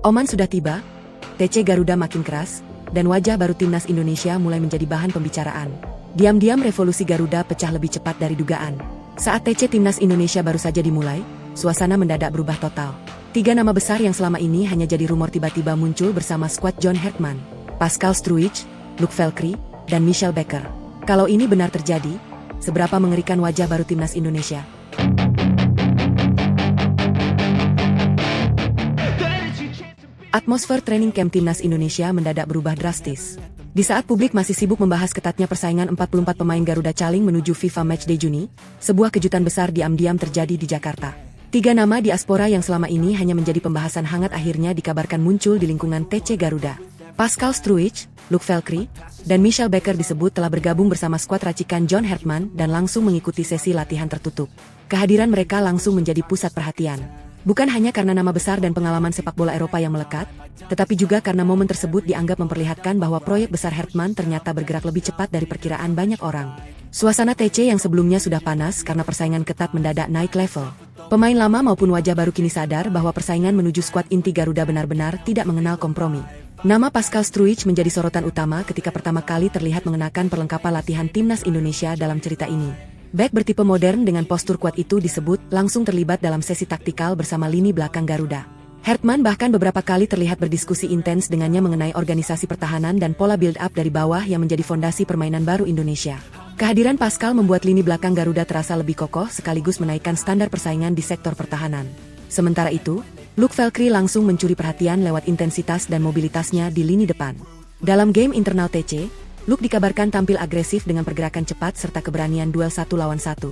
Oman sudah tiba, TC Garuda makin keras, dan wajah baru timnas Indonesia mulai menjadi bahan pembicaraan. Diam-diam revolusi Garuda pecah lebih cepat dari dugaan. Saat TC timnas Indonesia baru saja dimulai, suasana mendadak berubah total. 3 nama besar yang selama ini hanya jadi rumor tiba-tiba muncul bersama skuad John Hartman, Pascal Struijk, Luke Velkery, dan Michel Becker. Kalau ini benar terjadi, seberapa mengerikan wajah baru timnas Indonesia? Atmosfer training camp timnas Indonesia mendadak berubah drastis. Di saat publik masih sibuk membahas ketatnya persaingan 44 pemain Garuda Caling menuju FIFA Matchday Juni, sebuah kejutan besar diam-diam terjadi di Jakarta. 3 nama diaspora yang selama ini hanya menjadi pembahasan hangat akhirnya dikabarkan muncul di lingkungan TC Garuda. Pascal Struijk, Luke Velkery, dan Michel Becker disebut telah bergabung bersama skuad racikan John Hartman dan langsung mengikuti sesi latihan tertutup. Kehadiran mereka langsung menjadi pusat perhatian. Bukan hanya karena nama besar dan pengalaman sepak bola Eropa yang melekat, tetapi juga karena momen tersebut dianggap memperlihatkan bahwa proyek besar Hartman ternyata bergerak lebih cepat dari perkiraan banyak orang. Suasana TC yang sebelumnya sudah panas karena persaingan ketat mendadak naik level. Pemain lama maupun wajah baru kini sadar bahwa persaingan menuju skuad inti Garuda benar-benar tidak mengenal kompromi. Nama Pascal Struijk menjadi sorotan utama ketika pertama kali terlihat mengenakan perlengkapan latihan timnas Indonesia dalam cerita ini. Bek bertipe modern dengan postur kuat itu disebut langsung terlibat dalam sesi taktikal bersama lini belakang Garuda. Hartman bahkan beberapa kali terlihat berdiskusi intens dengannya mengenai organisasi pertahanan dan pola build-up dari bawah yang menjadi fondasi permainan baru Indonesia. Kehadiran Pascal membuat lini belakang Garuda terasa lebih kokoh sekaligus menaikkan standar persaingan di sektor pertahanan. Sementara itu, Luke Velkery langsung mencuri perhatian lewat intensitas dan mobilitasnya di lini depan. Dalam game internal TC, Luke dikabarkan tampil agresif dengan pergerakan cepat serta keberanian duel 1 lawan 1.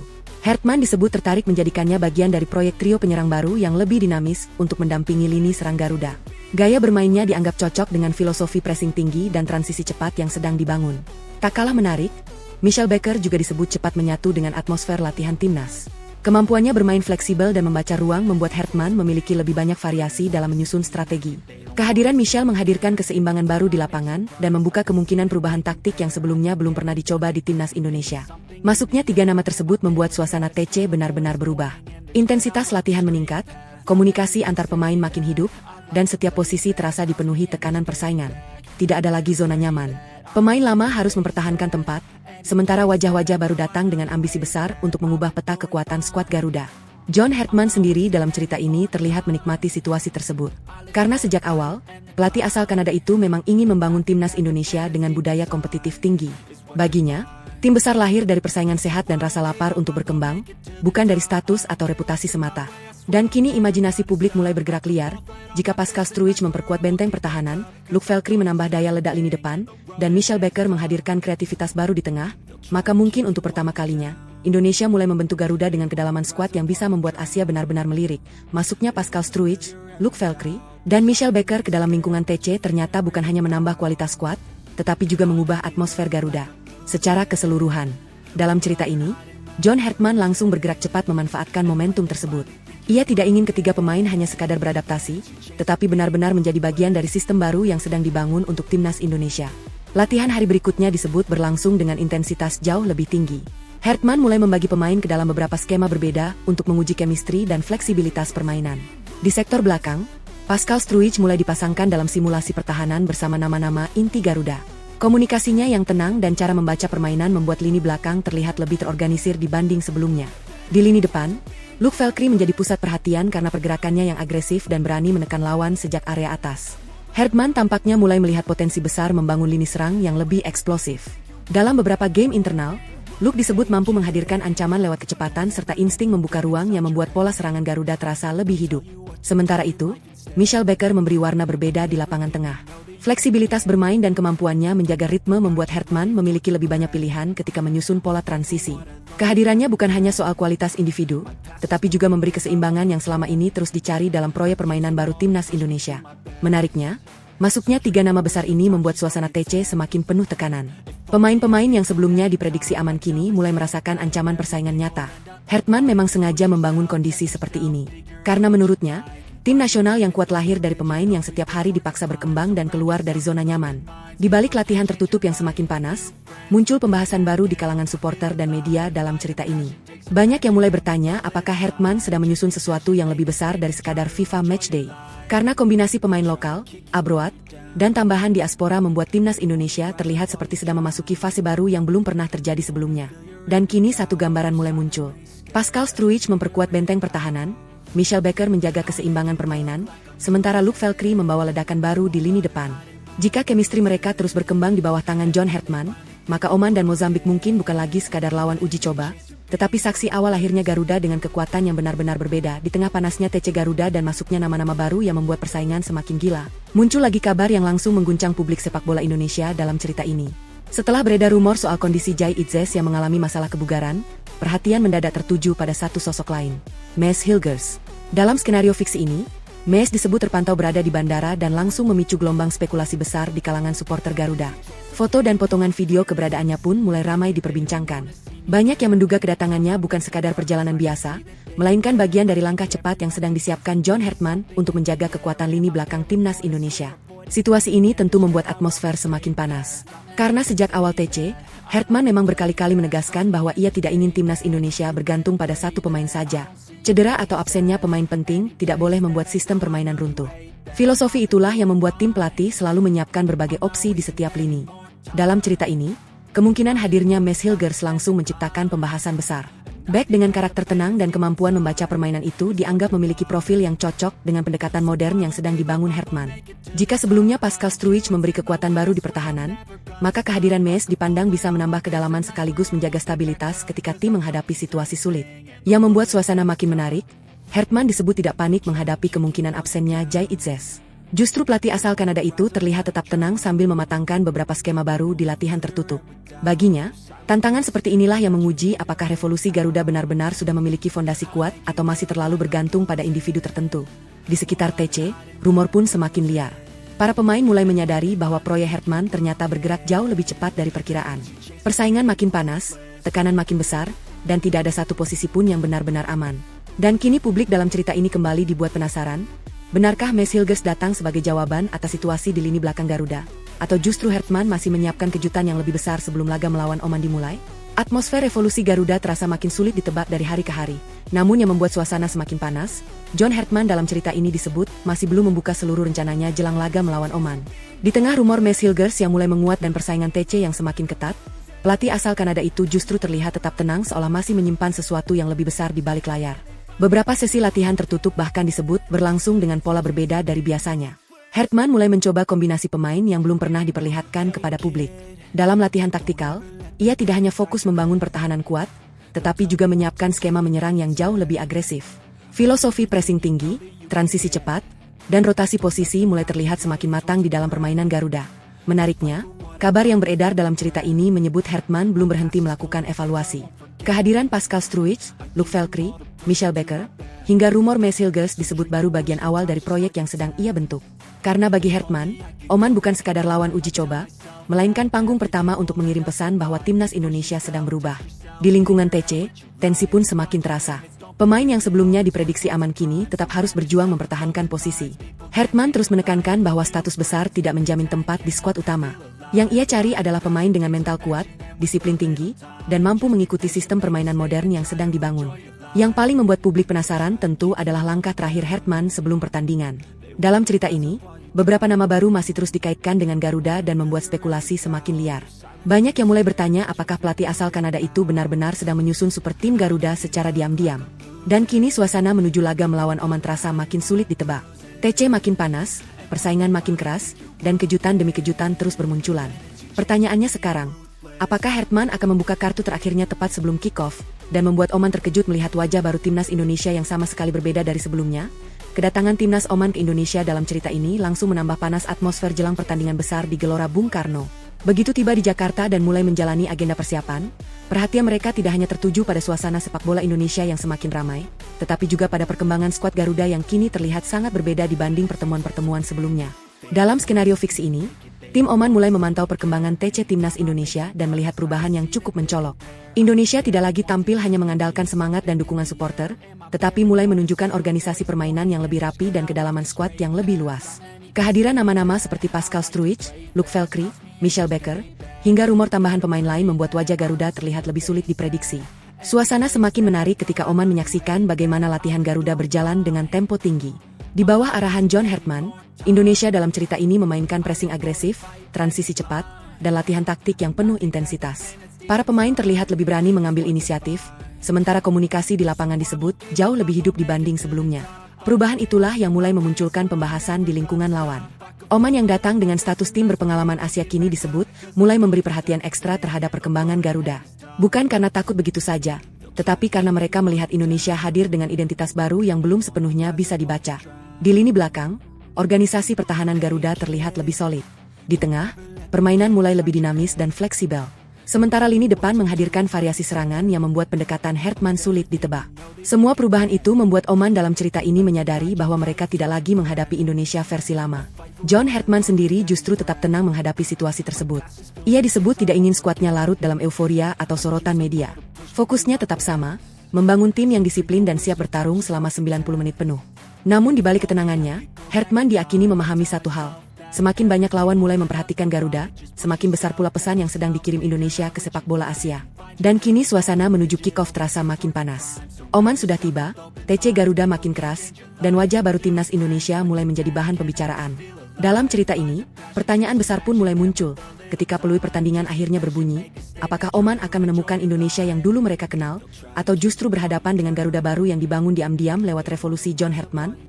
Hartman disebut tertarik menjadikannya bagian dari proyek trio penyerang baru yang lebih dinamis untuk mendampingi lini serang Garuda. Gaya bermainnya dianggap cocok dengan filosofi pressing tinggi dan transisi cepat yang sedang dibangun. Tak kalah menarik, Michel Becker juga disebut cepat menyatu dengan atmosfer latihan timnas. Kemampuannya bermain fleksibel dan membaca ruang membuat Hartman memiliki lebih banyak variasi dalam menyusun strategi. Kehadiran Michel menghadirkan keseimbangan baru di lapangan dan membuka kemungkinan perubahan taktik yang sebelumnya belum pernah dicoba di timnas Indonesia. Masuknya 3 nama tersebut membuat suasana TC benar-benar berubah. Intensitas latihan meningkat, komunikasi antar pemain makin hidup, dan setiap posisi terasa dipenuhi tekanan persaingan. Tidak ada lagi zona nyaman. Pemain lama harus mempertahankan tempat, sementara wajah-wajah baru datang dengan ambisi besar untuk mengubah peta kekuatan skuad Garuda. John Hartman sendiri dalam cerita ini terlihat menikmati situasi tersebut. Karena sejak awal, pelatih asal Kanada itu memang ingin membangun timnas Indonesia dengan budaya kompetitif tinggi. Baginya, tim besar lahir dari persaingan sehat dan rasa lapar untuk berkembang, bukan dari status atau reputasi semata. Dan kini imajinasi publik mulai bergerak liar, jika Pascal Struijk memperkuat benteng pertahanan, Luke Velkery menambah daya ledak lini depan, dan Michel Becker menghadirkan kreativitas baru di tengah, maka mungkin untuk pertama kalinya, Indonesia mulai membentuk Garuda dengan kedalaman skuad yang bisa membuat Asia benar-benar melirik. Masuknya Pascal Struijk, Luke Velkery, dan Michel Becker ke dalam lingkungan TC ternyata bukan hanya menambah kualitas skuad, tetapi juga mengubah atmosfer Garuda secara keseluruhan. Dalam cerita ini, John Hartman langsung bergerak cepat memanfaatkan momentum tersebut. Ia tidak ingin ketiga pemain hanya sekadar beradaptasi, tetapi benar-benar menjadi bagian dari sistem baru yang sedang dibangun untuk timnas Indonesia. Latihan hari berikutnya disebut berlangsung dengan intensitas jauh lebih tinggi. Hartman mulai membagi pemain ke dalam beberapa skema berbeda untuk menguji chemistry dan fleksibilitas permainan. Di sektor belakang, Pascal Struijk mulai dipasangkan dalam simulasi pertahanan bersama nama-nama inti Garuda. Komunikasinya yang tenang dan cara membaca permainan membuat lini belakang terlihat lebih terorganisir dibanding sebelumnya. Di lini depan, Luke Velkery menjadi pusat perhatian karena pergerakannya yang agresif dan berani menekan lawan sejak area atas. Hartman tampaknya mulai melihat potensi besar membangun lini serang yang lebih eksplosif. Dalam beberapa game internal, Luke disebut mampu menghadirkan ancaman lewat kecepatan serta insting membuka ruang yang membuat pola serangan Garuda terasa lebih hidup. Sementara itu, Michel Becker memberi warna berbeda di lapangan tengah. Fleksibilitas bermain dan kemampuannya menjaga ritme membuat Hartman memiliki lebih banyak pilihan ketika menyusun pola transisi. Kehadirannya bukan hanya soal kualitas individu, tetapi juga memberi keseimbangan yang selama ini terus dicari dalam proyek permainan baru timnas Indonesia. Menariknya, masuknya 3 nama besar ini membuat suasana TC semakin penuh tekanan. Pemain-pemain yang sebelumnya diprediksi aman kini mulai merasakan ancaman persaingan nyata. Hartman memang sengaja membangun kondisi seperti ini. Karena menurutnya, Tim nasional yang kuat lahir dari pemain yang setiap hari dipaksa berkembang dan keluar dari zona nyaman. Di balik latihan tertutup yang semakin panas, muncul pembahasan baru di kalangan supporter dan media dalam cerita ini. Banyak yang mulai bertanya apakah Hertman sedang menyusun sesuatu yang lebih besar dari sekadar FIFA Matchday. Karena kombinasi pemain lokal, abroad, dan tambahan diaspora membuat timnas Indonesia terlihat seperti sedang memasuki fase baru yang belum pernah terjadi sebelumnya. Dan kini satu gambaran mulai muncul. Pascal Struijk memperkuat benteng pertahanan, Michel Becker menjaga keseimbangan permainan, sementara Luc Velcri membawa ledakan baru di lini depan. Jika chemistry mereka terus berkembang di bawah tangan John Hertman, maka Oman dan Mozambik mungkin bukan lagi sekadar lawan uji coba, tetapi saksi awal lahirnya Garuda dengan kekuatan yang benar-benar berbeda di tengah panasnya TC Garuda dan masuknya nama-nama baru yang membuat persaingan semakin gila. Muncul lagi kabar yang langsung mengguncang publik sepak bola Indonesia dalam cerita ini. Setelah beredar rumor soal kondisi Jai Itzes yang mengalami masalah kebugaran, perhatian mendadak tertuju pada satu sosok lain, Maes Hilgers. Dalam skenario fiksi ini, Maes disebut terpantau berada di bandara dan langsung memicu gelombang spekulasi besar di kalangan supporter Garuda. Foto dan potongan video keberadaannya pun mulai ramai diperbincangkan. Banyak yang menduga kedatangannya bukan sekadar perjalanan biasa, melainkan bagian dari langkah cepat yang sedang disiapkan John Hertman untuk menjaga kekuatan lini belakang timnas Indonesia. Situasi ini tentu membuat atmosfer semakin panas. Karena sejak awal TC, Hertman memang berkali-kali menegaskan bahwa ia tidak ingin timnas Indonesia bergantung pada satu pemain saja. Cedera atau absennya pemain penting tidak boleh membuat sistem permainan runtuh. Filosofi itulah yang membuat tim pelatih selalu menyiapkan berbagai opsi di setiap lini. Dalam cerita ini, kemungkinan hadirnya Maes Hilgers langsung menciptakan pembahasan besar. Back dengan karakter tenang dan kemampuan membaca permainan itu dianggap memiliki profil yang cocok dengan pendekatan modern yang sedang dibangun Hertman. Jika sebelumnya Pascal Struijk memberi kekuatan baru di pertahanan, maka kehadiran Maes dipandang bisa menambah kedalaman sekaligus menjaga stabilitas ketika tim menghadapi situasi sulit. Yang membuat suasana makin menarik, Hertman disebut tidak panik menghadapi kemungkinan absennya Jai Itzes. Justru pelatih asal Kanada itu terlihat tetap tenang sambil mematangkan beberapa skema baru di latihan tertutup. Baginya, tantangan seperti inilah yang menguji apakah revolusi Garuda benar-benar sudah memiliki fondasi kuat atau masih terlalu bergantung pada individu tertentu. Di sekitar TC, rumor pun semakin liar. Para pemain mulai menyadari bahwa proyek Hertman ternyata bergerak jauh lebih cepat dari perkiraan. Persaingan makin panas, tekanan makin besar, dan tidak ada satu posisi pun yang benar-benar aman. Dan kini publik dalam cerita ini kembali dibuat penasaran. Benarkah Maes Hilgers datang sebagai jawaban atas situasi di lini belakang Garuda? Atau justru Hertman masih menyiapkan kejutan yang lebih besar sebelum laga melawan Oman dimulai? Atmosfer revolusi Garuda terasa makin sulit ditebak dari hari ke hari. Namun yang membuat suasana semakin panas, John Hertman dalam cerita ini disebut masih belum membuka seluruh rencananya jelang laga melawan Oman. Di tengah rumor Maes Hilgers yang mulai menguat dan persaingan TC yang semakin ketat, pelatih asal Kanada itu justru terlihat tetap tenang seolah masih menyimpan sesuatu yang lebih besar di balik layar. Beberapa sesi latihan tertutup bahkan disebut berlangsung dengan pola berbeda dari biasanya. Hertman mulai mencoba kombinasi pemain yang belum pernah diperlihatkan kepada publik. Dalam latihan taktikal, ia tidak hanya fokus membangun pertahanan kuat, tetapi juga menyiapkan skema menyerang yang jauh lebih agresif. Filosofi pressing tinggi, transisi cepat, dan rotasi posisi mulai terlihat semakin matang di dalam permainan Garuda. Menariknya, kabar yang beredar dalam cerita ini menyebut Hertman belum berhenti melakukan evaluasi. Kehadiran Pascal Struijk, Luc Velcri, Michel Becker, hingga rumor Maes Hilgers disebut baru bagian awal dari proyek yang sedang ia bentuk. Karena bagi Hertman, Oman bukan sekadar lawan uji coba, melainkan panggung pertama untuk mengirim pesan bahwa timnas Indonesia sedang berubah. Di lingkungan TC, tensi pun semakin terasa. Pemain yang sebelumnya diprediksi aman kini tetap harus berjuang mempertahankan posisi. Hertman terus menekankan bahwa status besar tidak menjamin tempat di skuad utama. Yang ia cari adalah pemain dengan mental kuat, disiplin tinggi, dan mampu mengikuti sistem permainan modern yang sedang dibangun. Yang paling membuat publik penasaran tentu adalah langkah terakhir Hertman sebelum pertandingan. Dalam cerita ini, beberapa nama baru masih terus dikaitkan dengan Garuda dan membuat spekulasi semakin liar. Banyak yang mulai bertanya apakah pelatih asal Kanada itu benar-benar sedang menyusun super tim Garuda secara diam-diam. Dan kini suasana menuju laga melawan Oman terasa makin sulit ditebak. TC makin panas, persaingan makin keras, dan kejutan demi kejutan terus bermunculan. Pertanyaannya sekarang, apakah Hertman akan membuka kartu terakhirnya tepat sebelum kick-off, dan membuat Oman terkejut melihat wajah baru timnas Indonesia yang sama sekali berbeda dari sebelumnya? Kedatangan timnas Oman ke Indonesia dalam cerita ini langsung menambah panas atmosfer jelang pertandingan besar di Gelora Bung Karno. Begitu tiba di Jakarta dan mulai menjalani agenda persiapan, perhatian mereka tidak hanya tertuju pada suasana sepak bola Indonesia yang semakin ramai, tetapi juga pada perkembangan skuad Garuda yang kini terlihat sangat berbeda dibanding pertemuan-pertemuan sebelumnya. Dalam skenario fiksi ini, tim Oman mulai memantau perkembangan TC Timnas Indonesia dan melihat perubahan yang cukup mencolok. Indonesia tidak lagi tampil hanya mengandalkan semangat dan dukungan supporter, tetapi mulai menunjukkan organisasi permainan yang lebih rapi dan kedalaman skuad yang lebih luas. Kehadiran nama-nama seperti Pascal Struijk, Luc Velkri, Michel Becker, hingga rumor tambahan pemain lain membuat wajah Garuda terlihat lebih sulit diprediksi. Suasana semakin menarik ketika Oman menyaksikan bagaimana latihan Garuda berjalan dengan tempo tinggi. Di bawah arahan John Hertman, Indonesia dalam cerita ini memainkan pressing agresif, transisi cepat, dan latihan taktik yang penuh intensitas. Para pemain terlihat lebih berani mengambil inisiatif, sementara komunikasi di lapangan disebut jauh lebih hidup dibanding sebelumnya. Perubahan itulah yang mulai memunculkan pembahasan di lingkungan lawan. Oman yang datang dengan status tim berpengalaman Asia kini disebut mulai memberi perhatian ekstra terhadap perkembangan Garuda. Bukan karena takut begitu saja, tetapi karena mereka melihat Indonesia hadir dengan identitas baru yang belum sepenuhnya bisa dibaca. Di lini belakang, organisasi pertahanan Garuda terlihat lebih solid. Di tengah, permainan mulai lebih dinamis dan fleksibel. Sementara lini depan menghadirkan variasi serangan yang membuat pendekatan Hertman sulit ditebak. Semua perubahan itu membuat Oman dalam cerita ini menyadari bahwa mereka tidak lagi menghadapi Indonesia versi lama. John Hertman sendiri justru tetap tenang menghadapi situasi tersebut. Ia disebut tidak ingin skuadnya larut dalam euforia atau sorotan media. Fokusnya tetap sama, membangun tim yang disiplin dan siap bertarung selama 90 menit penuh. Namun di balik ketenangannya, Hertman diyakini memahami satu hal. Semakin banyak lawan mulai memperhatikan Garuda, semakin besar pula pesan yang sedang dikirim Indonesia ke sepak bola Asia. Dan kini suasana menuju kick-off terasa makin panas. Oman sudah tiba, TC Garuda makin keras, dan wajah baru timnas Indonesia mulai menjadi bahan pembicaraan. Dalam cerita ini, pertanyaan besar pun mulai muncul, ketika peluit pertandingan akhirnya berbunyi, apakah Oman akan menemukan Indonesia yang dulu mereka kenal, atau justru berhadapan dengan Garuda baru yang dibangun diam-diam lewat revolusi John Hertman?